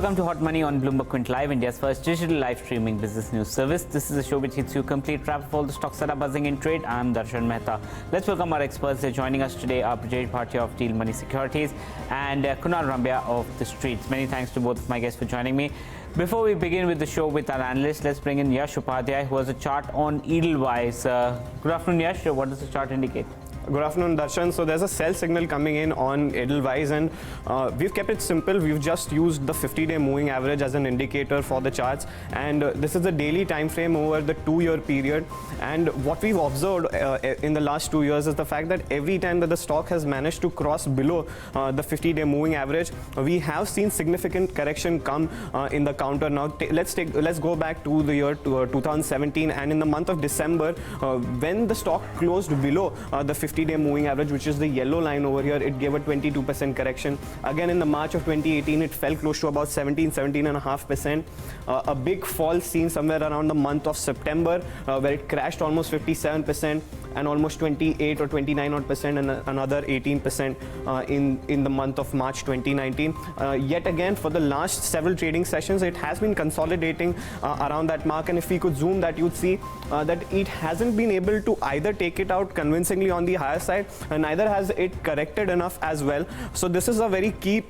welcome to Hot Money on Bloomberg Quint Live, India's first digital live streaming business news service. This is a show which hits you complete wrap of all the stocks that are buzzing in trade. I'm Darshan Mehta. Let's welcome our experts. They're joining us today are Brijesh, Bhatia of Dealmoney Securities and Kunal, Rambhia of The Streets. Many thanks to both of my guests for joining me. Before we begin with the show with our analyst, let's bring in Yash Upadhyay, who has a chart on Edelweiss. Good afternoon, Yash. What does the chart indicate? Good afternoon, Darshan. So there's a sell signal coming in on Edelweiss, and we've kept it simple. We've just used the 50-day moving average as an indicator for the charts, and this is the daily time frame over the 2-year period. And what we've observed in the last 2 years is the fact that every time that the stock has managed to cross below the 50-day moving average, we have seen significant correction come in the counter. Now let's go back to the year 2017, and in the month of December, when the stock closed below the 50-day moving average, which is the yellow line over here, it gave a 22% correction. Again, in the March of 2018, it fell close to about 17.5%. A big fall seen somewhere around the month of September, where it crashed almost 57% and almost 28 or 29% and another 18% in the month of March 2019. Yet again, for the last several trading sessions, it has been consolidating around that mark. And if we could zoom that, you'd see that it hasn't been able to either take it out convincingly on the higher side, and neither has it corrected enough as well. So this is a very key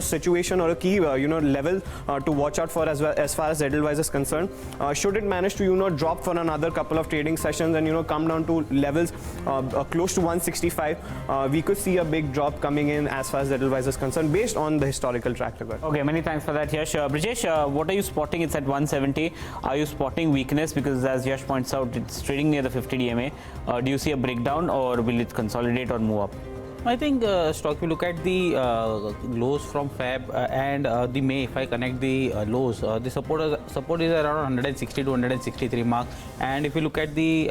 situation, or a key level to watch out for as far as Edelweiss is concerned. Should it manage to drop for another couple of trading sessions and come down to levels close to 165, we could see a big drop coming in as far as Edelweiss is concerned, based on the historical track record. Okay, many thanks for that, Yash. Brijesh, what are you spotting? It's at 170. Are you spotting weakness? Because as Yash points out, it's trading near the 50 DMA. Do you see a breakdown, or will it consolidate or move up? I think stock, if you look at the lows from Feb and the May, if I connect the lows, the support is around 160 to 163 mark. And if you look at the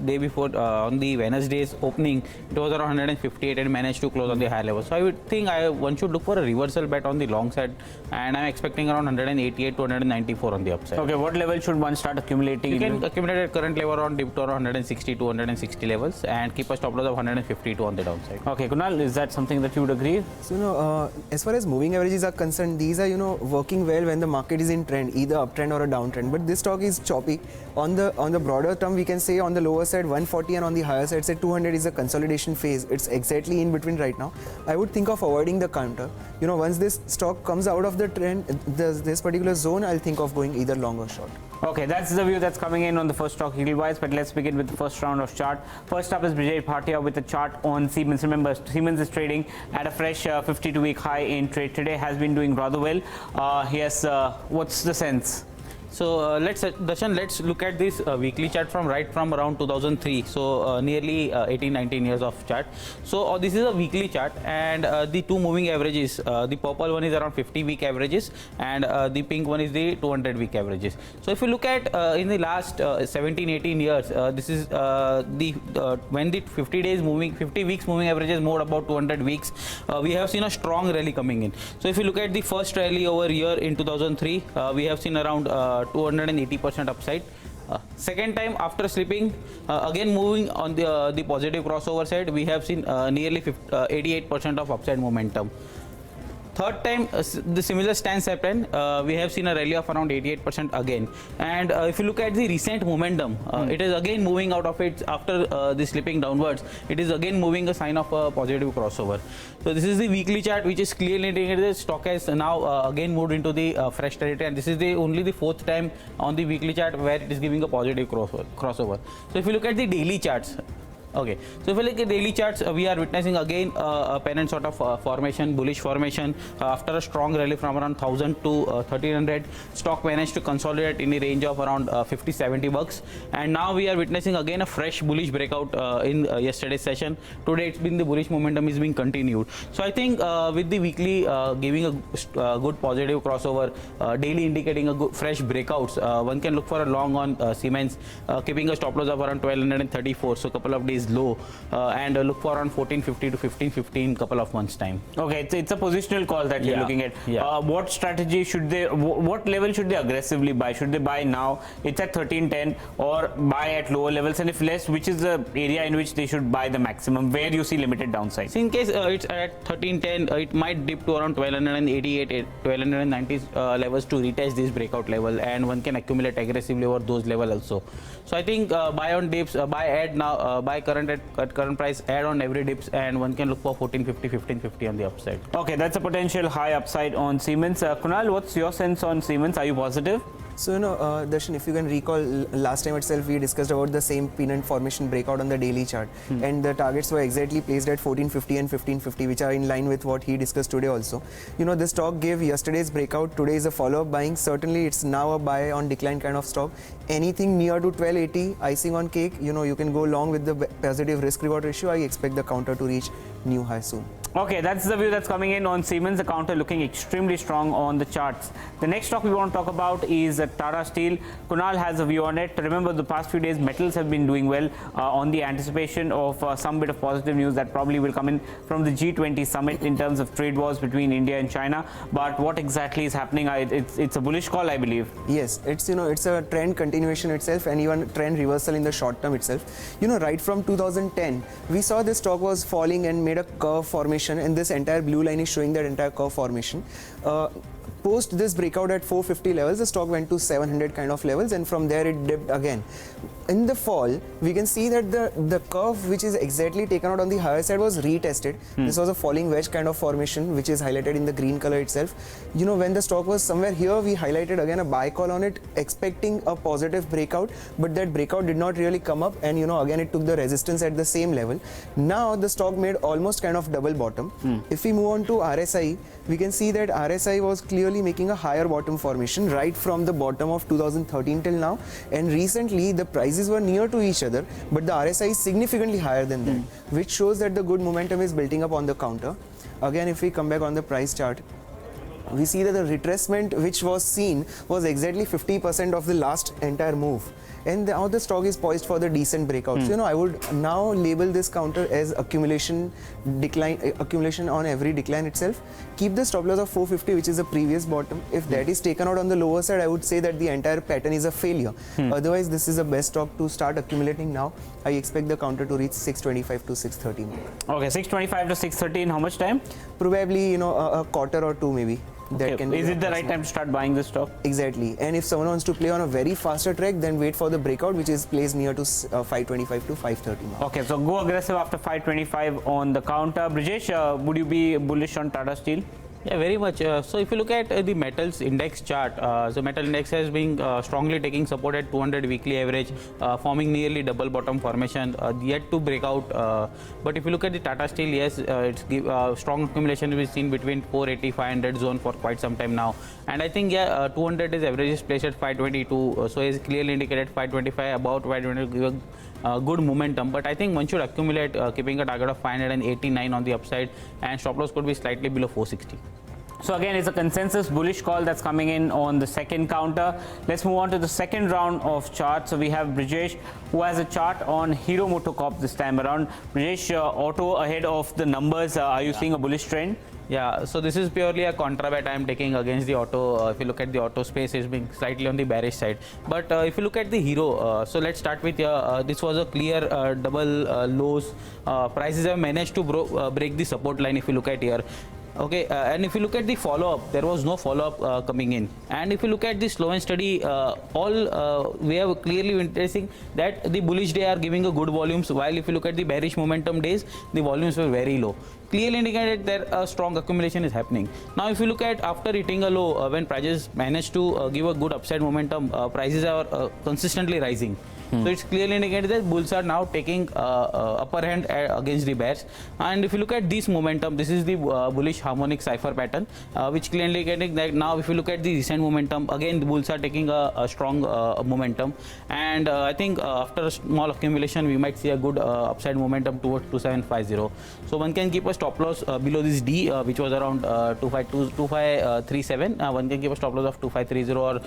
day before, on the Wednesday's opening, it was around 158 and managed to close on the higher level. So I would think one should look for a reversal bet on the long side, and I'm expecting around 188 to 194 on the upside. Okay, what level should one start accumulating? You can accumulate at current level around dip to around 160 to 160 levels, and keep a stop loss of 152 on the downside. Okay, Kunal, is that something that you would agree? So, as far as moving averages are concerned, these are, working well when the market is in trend, either uptrend or a downtrend. But this stock is choppy. On the broader term, we can say on the lower side 140, and on the higher side, say 200 is a consolidation phase. It's exactly in between right now. I would think of avoiding the counter. Once this stock comes out of the trend, this particular zone, I'll think of going either long or short. Okay, that's the view that's coming in on the first stock Edelweiss, but let's begin with the first round of chart. First up is Brijesh Bhatia with a chart on Siemens. Remember, Siemens is trading at a fresh 52-week high in trade today, has been doing rather well. Yes, what's the sense? So let's look at this weekly chart from around 2003. So nearly 18-19 years of chart. So this is a weekly chart, and the two moving averages. The purple one is around 50-week averages, and the pink one is the 200-week averages. So if you look at in the last 17-18 years, this is when the 50 weeks moving averages moved about 200 weeks. We have seen a strong rally coming in. So if you look at the first rally over here in 2003, we have seen around 280% upside. Second time after slipping, again moving on the positive crossover side, we have seen nearly 88% of upside momentum. Third time, the similar stance happened. We have seen a rally of around 88% again. And if you look at the recent momentum, it is again moving out of it after the slipping downwards. It is again moving a sign of a positive crossover. So this is the weekly chart, which is clearly indicating the stock has now again moved into the fresh territory. And this is only the fourth time on the weekly chart where it is giving a positive crossover. So if you look at the daily charts, okay, so if you look at daily charts, we are witnessing again a pennant sort of formation, bullish formation. After a strong rally from around 1000 to 1300, stock managed to consolidate in the range of around 50-70 bucks. And now we are witnessing again a fresh bullish breakout in yesterday's session. Today it's been the bullish momentum is being continued. So I think with the weekly giving a good positive crossover, daily indicating a good fresh breakouts, one can look for a long on Siemens, keeping a stop loss of around 1234. So a couple of days is low, and look for around 1450 to 1550 in couple of months time. Okay, it's a positional call that you're looking at. What strategy should they, what level should they aggressively buy? Should they buy now? It's at 1310, or buy at lower levels, and if less, which is the area in which they should buy the maximum, where you see limited downside? So in case it's at 1310, it might dip to around 1288, 1290 levels to retest this breakout level, and one can accumulate aggressively over those levels also. So I think buy on dips, buy add now, buy current at current price, add on every dips, and one can look for 1450, 1550 on the upside. Okay, that's a potential high upside on Siemens. Kunal, what's your sense on Siemens? Are you positive? So, Darshan, if you can recall, last time itself we discussed about the same pennant formation breakout on the daily chart, and the targets were exactly placed at 1450 and 1550, which are in line with what he discussed today also. The stock gave yesterday's breakout, today is a follow-up buying. Certainly it's now a buy on decline kind of stock. Anything near to 1280, icing on cake, you can go along with the positive risk reward ratio. I expect the counter to reach new high soon. Okay, that's the view that's coming in on Siemens, the counter looking extremely strong on the charts. The next stock we want to talk about is Tata Steel. Kunal has a view on it. Remember, the past few days metals have been doing well on the anticipation of some bit of positive news that probably will come in from the G20 summit in terms of trade wars between India and China. But what exactly is happening? It's a bullish call, I believe. Yes, it's a trend continuation itself, and even trend reversal in the short term itself. Right from 2010, we saw this stock was falling and made a curve formation, and this entire blue line is showing that entire curve formation. Post this breakout at 450 levels, the stock went to 700 kind of levels, and from there it dipped again. In the fall, we can see that the curve, which is exactly taken out on the higher side, was retested. This was a falling wedge kind of formation, which is highlighted in the green color itself. When the stock was somewhere here, we highlighted again a buy call on it, expecting a positive breakout, but that breakout did not really come up, and again it took the resistance at the same level. Now the stock made almost kind of double bottom. If we move on to RSI, we can see that RSI was clearly making a higher bottom formation right from the bottom of 2013 till now, and recently the prices were near to each other, but the RSI is significantly higher than that, which shows that the good momentum is building up on the counter. Again, if we come back on the price chart, we see that the retracement which was seen was exactly 50% of the last entire move, and now the stock is poised for the decent breakout. So, I would now label this counter as accumulation on every decline itself. Keep the stop loss of 450, which is the previous bottom. If that is taken out on the lower side, I would say that the entire pattern is a failure. Otherwise, this is the best stock to start accumulating now. I expect the counter to reach 625 to 630. Okay, 625 to 630 in how much time? Probably, a quarter or two maybe. Okay. Is it the right time to start buying this stock? Exactly. And if someone wants to play on a very faster track, then wait for the breakout, which is placed near to 525 to 530 now. Okay, so go aggressive after 525 on the counter. Brijesh, would you be bullish on Tata Steel? Yeah, very much. So if you look at the metals index chart, the metal index has been strongly taking support at 200 weekly average, forming nearly double bottom formation, yet to break out. But if you look at the Tata Steel, yes, it's strong accumulation we've seen between 480, 500 zone for quite some time now. And I think, 200 is average is placed at 522, so it's clearly indicated 525, about 520 give a good momentum. But I think one should accumulate, keeping a target of 589 on the upside, and stop loss could be slightly below 460. So again, it's a consensus bullish call that's coming in on the second counter. Let's move on to the second round of charts. So we have Brijesh, who has a chart on Hero MotoCorp this time around. Brijesh, auto ahead of the numbers. Are you seeing a bullish trend? Yeah, so this is purely a contra bet I am taking against the auto. If you look at the auto space, is being slightly on the bearish side. But if you look at the Hero, so let's start with this was a clear double lows. Prices have managed to break the support line if you look at here. Okay, and if you look at the follow-up, there was no follow-up coming in. And if you look at the slow and steady, we have clearly witnessing that the bullish day are giving a good volumes, while if you look at the bearish momentum days, the volumes were very low. Clearly indicated that a strong accumulation is happening. Now, if you look at after hitting a low, when prices manage to give a good upside momentum, prices are consistently rising. So it's clearly indicated that bulls are now taking upper hand against the bears. And if you look at this momentum, this is the bullish harmonic cipher pattern, which clearly indicating that now if you look at the recent momentum, again the bulls are taking a strong momentum. And I think after a small accumulation, we might see a good upside momentum towards 2750. So one can keep a stop loss below this D, which was around 2537. One can keep a stop loss of 2530, or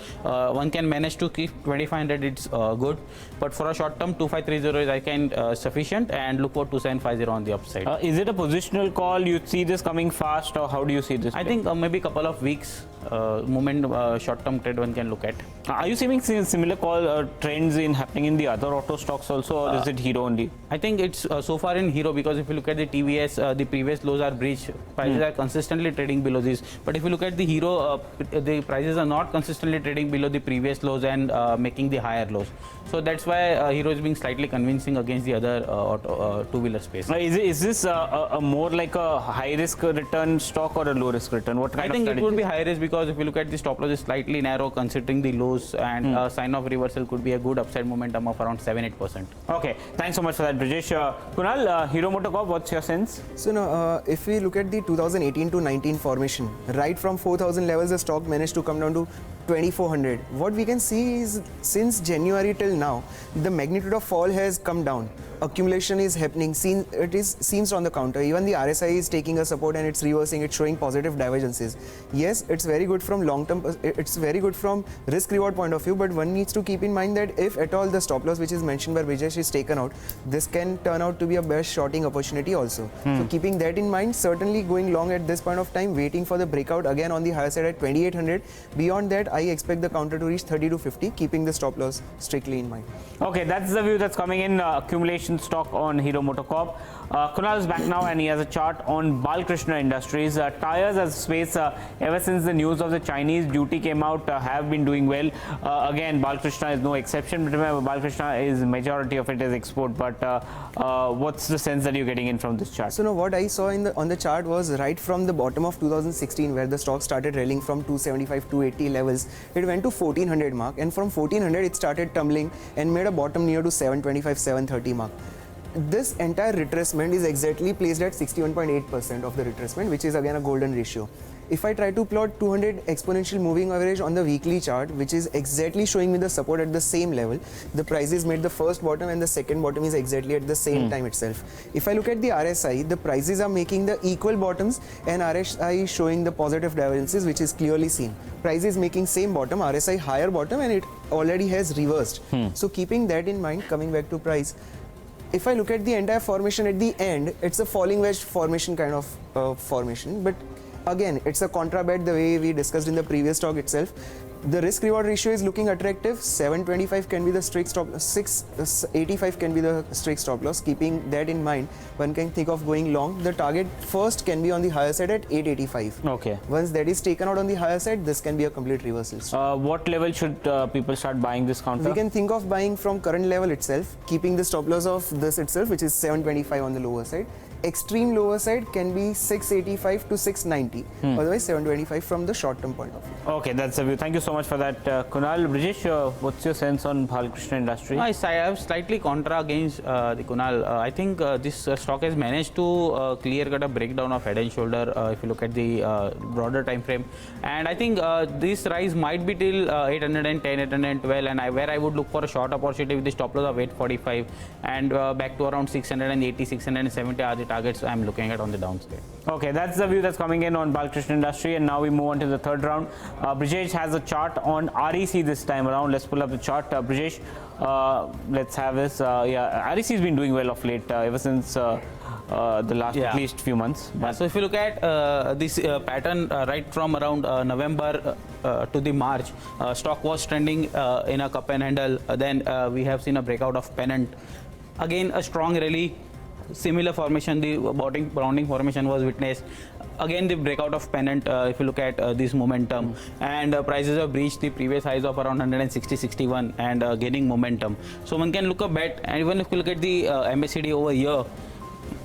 one can manage to keep 2500. It's good. But for a short term, 2530 is I can sufficient, and look for 2750 on the upside. Is it a positional call? You see this coming fast, or how do you see this? I think maybe couple of weeks moment short term trade one can look at. Are you seeing similar call trends in happening in the other auto stocks also, or is it Hero only? I think it's so far in Hero, because if you look at the TVS, the previous lows are breached. Prices are consistently trading below this. But if you look at the Hero, the prices are not consistently trading below the previous lows and making the higher lows. So that's why Hero is being slightly convincing against the other two-wheeler space. Is this a more like a high risk return stock or a low risk return? What kind I think of it would be high risk, because if you look at the stop loss is slightly narrow considering the lows, and sign of reversal could be a good upside momentum of around 7-8%. Okay, thanks so much for that, Brijesh. Kunal, Hero MotoCorp, what's your sense? So now, if we look at the 2018 to 19 formation, right from 4,000 levels, the stock managed to come down to 2400. What we can see is since January till now, the magnitude of fall has come down. Accumulation is happening. Seems on the counter. Even the RSI is taking a support and it's reversing. It's showing positive divergences. Yes, it's very good from long term. It's very good from risk reward point of view. But one needs to keep in mind that if at all the stop loss which is mentioned by Brijesh is taken out, this can turn out to be a best shorting opportunity also. So keeping that in mind, certainly going long at this point of time, waiting for the breakout again on the higher side at 2800. Beyond that, I expect the counter to reach 30 to 50, keeping the stop loss strictly in mind. Okay, that's the view that's coming in. Accumulation stock on Hero MotoCorp. Kunal is back now and he has a chart on Balkrishna Industries. Tires as a space, ever since the news of the Chinese duty came out, have been doing well. Again, Balkrishna is no exception, but remember, Balkrishna is majority of it is export. But what's the sense that you're getting in from this chart? So now what I saw on the chart was right from the bottom of 2016, where the stock started rallying from 275, 280 levels, it went to 1400 mark, and from 1400 it started tumbling and made a bottom near to 725, 730 mark. This entire retracement is exactly placed at 61.8% of the retracement, which is again a golden ratio. If I try to plot 200 exponential moving average on the weekly chart, which is exactly showing me the support at the same level, the prices made the first bottom and the second bottom is exactly at the same time itself. If I look at the RSI, the prices are making the equal bottoms and RSI showing the positive divergences, which is clearly seen. Price is making same bottom, RSI higher bottom, and it already has reversed. So keeping that in mind, coming back to price, if I look at the entire formation at the end, it's a falling wedge formation kind of formation, but again, it's a contra bet the way we discussed in the previous talk itself. The risk reward ratio is looking attractive. 725 can be the strict stop loss, 685 can be the strict stop loss. Keeping that in mind, one can think of going long. The target first can be on the higher side at 885. Okay. Once that is taken out on the higher side, this can be a complete reversal. What level should people start buying this counter? We can think of buying from current level itself, keeping the stop loss of this itself, which is 725 on the lower side. Extreme lower side can be 685 to 690, otherwise 725 from the short term point of view. Okay, that's the view. Thank you so much for that, Kunal. Brijesh, what's your sense on Balkrishna Industries? I have slightly contra against the Kunal. I think this stock has managed to clear cut a breakdown of head and shoulder if you look at the broader time frame, and I think this rise might be till 810, 812, and where I would look for a short opportunity with the stop loss of 845 and back to around 680, 670 are the targets I'm looking at on the downside. Okay, that's the view that's coming in on Balkrishna Industry, and now we move on to the third round. Brijesh has a chart on REC this time around. Let's pull up the chart. Brijesh, let's have this. REC has been doing well of late, ever since the last at least few months. So if you look at this pattern right from around November to the March, stock was trending in a cup and handle. Then we have seen a breakout of pennant. Again, a strong rally. Similar formation, the bounding formation was witnessed. Again, the breakout of pennant, if you look at this momentum, and prices have breached the previous highs of around 160, 61 and gaining momentum. So one can look a bet, and even if you look at the MACD over here,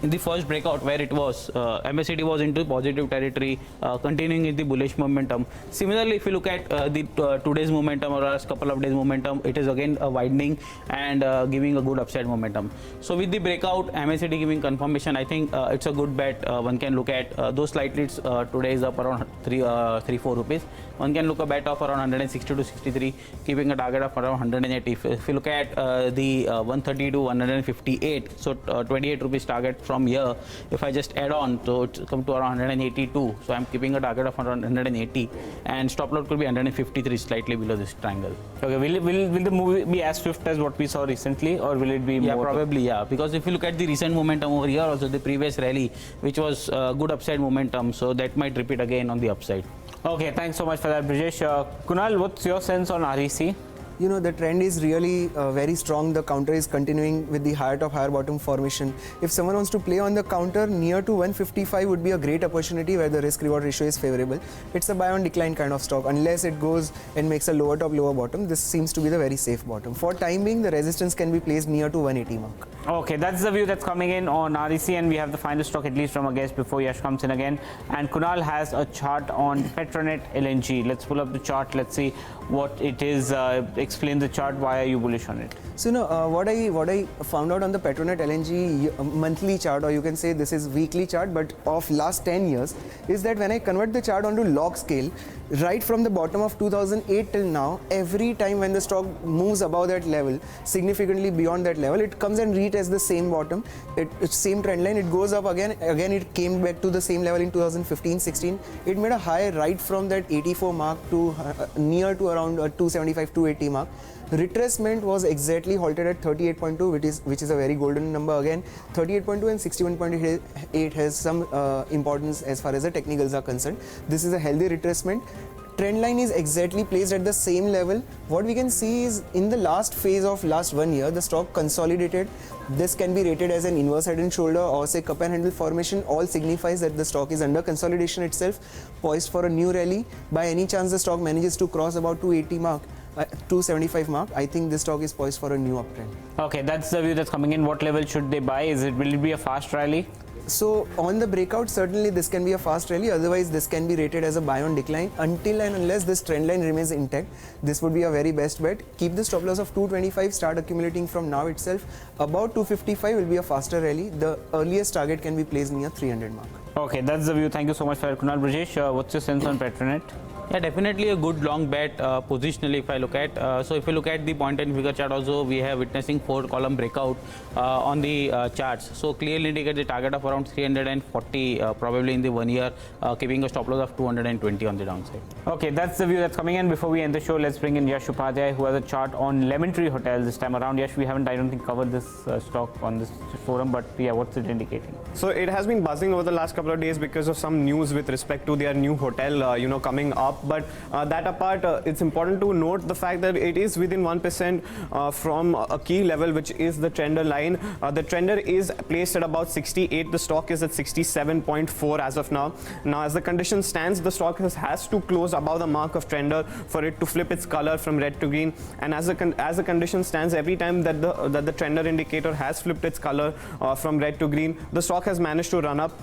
in the first breakout where it was, MACD was into positive territory, continuing in the bullish momentum. Similarly, if you look at the today's momentum or last couple of days momentum, it is again widening and giving a good upside momentum. So with the breakout, MACD giving confirmation, I think it's a good bet. One can look at those slight leads. Today is up around 3-4 rupees. One can look a bet of around 160 to 63, keeping a target of around 180. If you look at the 130 to 158, so 28 rupees target, from here, if I just add on, so it's come to around 182. So I'm keeping a target of around 180, and stop loss could be 153, slightly below this triangle. Okay, will the move be as swift as what we saw recently, or will it be Yeah, more? probably, yeah. Because if you look at the recent momentum over here, also the previous rally, which was good upside momentum, so that might repeat again on the upside. Okay, thanks so much for that, Brijesh. Kunal, what's your sense on REC? You know, the trend is really very strong. The counter is continuing with the higher top, higher bottom formation. If someone wants to play on the counter, near to 155 would be a great opportunity where the risk reward ratio is favorable. It's a buy on decline kind of stock. Unless it goes and makes a lower top, lower bottom, this seems to be the very safe bottom. For time being, the resistance can be placed near to 180 mark. Okay, that's the view that's coming in on REC, and we have the final stock at least from a guest before Yash comes in again. And Kunal has a chart on Petronet LNG. Let's pull up the chart. Let's see what it is. Explain the chart. Why are you bullish on it? So, you know, what I found out on the Petronet LNG monthly chart, or you can say this is weekly chart, but of last 10 years, is that when I convert the chart onto log scale, right from the bottom of 2008 till now, every time when the stock moves above that level, significantly beyond that level, it comes and retests the same bottom, it's same trend line, it goes up again, it came back to the same level in 2015-16. It made a high right from that 84 mark to near to around 275, 280 mark. Retracement was exactly halted at 38.2, which is a very golden number again. 38.2 and 61.8 has some importance as far as the technicals are concerned. This is a healthy retracement. Trend line is exactly placed at the same level. What we can see is in the last phase of last 1 year, the stock consolidated. This can be rated as an inverse head and shoulder or say cup and handle formation. All signifies that the stock is under consolidation itself, poised for a new rally. By any chance the stock manages to cross about 280 mark, 275 mark, I think this stock is poised for a new uptrend. Okay, that's the view that's coming in. What level should they buy? Will it be a fast rally? So on the breakout, certainly this can be a fast rally. Otherwise, this can be rated as a buy on decline until and unless this trend line remains intact. This would be a very best bet. Keep the stop loss of 225. Start accumulating from now itself. About 255 will be a faster rally. The earliest target can be placed near 300 mark. Okay, that's the view. Thank you so much for it, Kunal. Brijesh, what's your sense on Petronet? Yeah, definitely a good long bet positionally if I look at. So if you look at the point and figure chart also, we have witnessing 4-column breakout on the charts. So clearly indicate the target of around 340 probably in the 1 year, keeping a stop loss of 220 on the downside. Okay, that's the view that's coming in. Before we end the show, let's bring in Yash Upadhyay, who has a chart on Lemon Tree Hotel this time around. Yash, we haven't, I don't think, covered this stock on this forum, but yeah, what's it indicating? So it has been buzzing over the last couple of days because of some news with respect to their new hotel, coming up. But that apart, it's important to note the fact that it is within 1% from a key level, which is the trender line. The trender is placed at about 68. The stock is at 67.4 as of now. Now, as the condition stands, the stock has to close above the mark of trender for it to flip its color from red to green. And as the condition stands, every time that the trender indicator has flipped its color from red to green, the stock has managed to run up.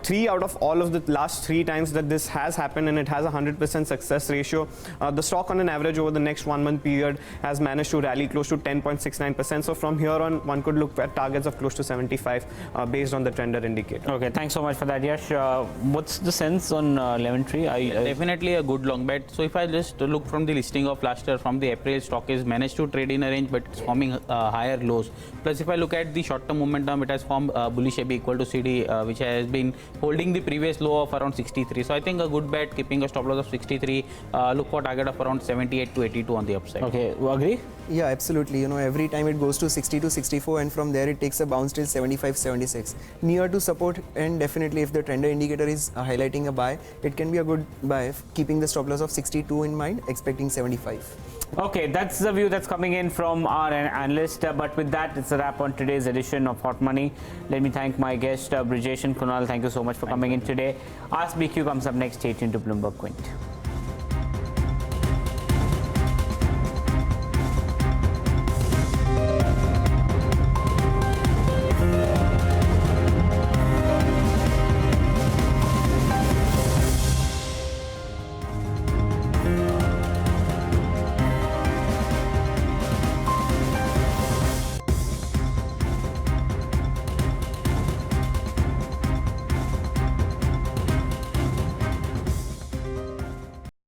3 out of all of the last 3 times that this has happened, and it has a 100% success ratio. The stock on an average over the next 1 month period has managed to rally close to 10.69%. So from here on, one could look at targets of close to 75 based on the trender indicator. Okay, thanks so much for that, Yash. What's the sense on Lemon Tree? Definitely a good long bet. So if I just look from the listing of last year, from the April, stock is managed to trade in a range, but it's forming higher lows. Plus, if I look at the short-term momentum, it has formed bullish AB equal to CD, which has been holding the previous low of around 63. So I think a good bet, keeping a stop loss of 63. Look for target of around 78 to 82 on the upside. Okay, you agree? Yeah, absolutely. You know, every time it goes to 60 to 64, and from there it takes a bounce till 75, 76. Near to support, and definitely if the trender indicator is highlighting a buy, it can be a good buy, keeping the stop loss of 62 in mind, expecting 75. Okay, that's the view that's coming in from our analyst. But with that, it's a wrap on today's edition of Hot Money. Let me thank my guest, Brijesh and Kunal. Thank you so much for coming in today. Ask BQ comes up next. Stay tuned to Bloomberg Quint.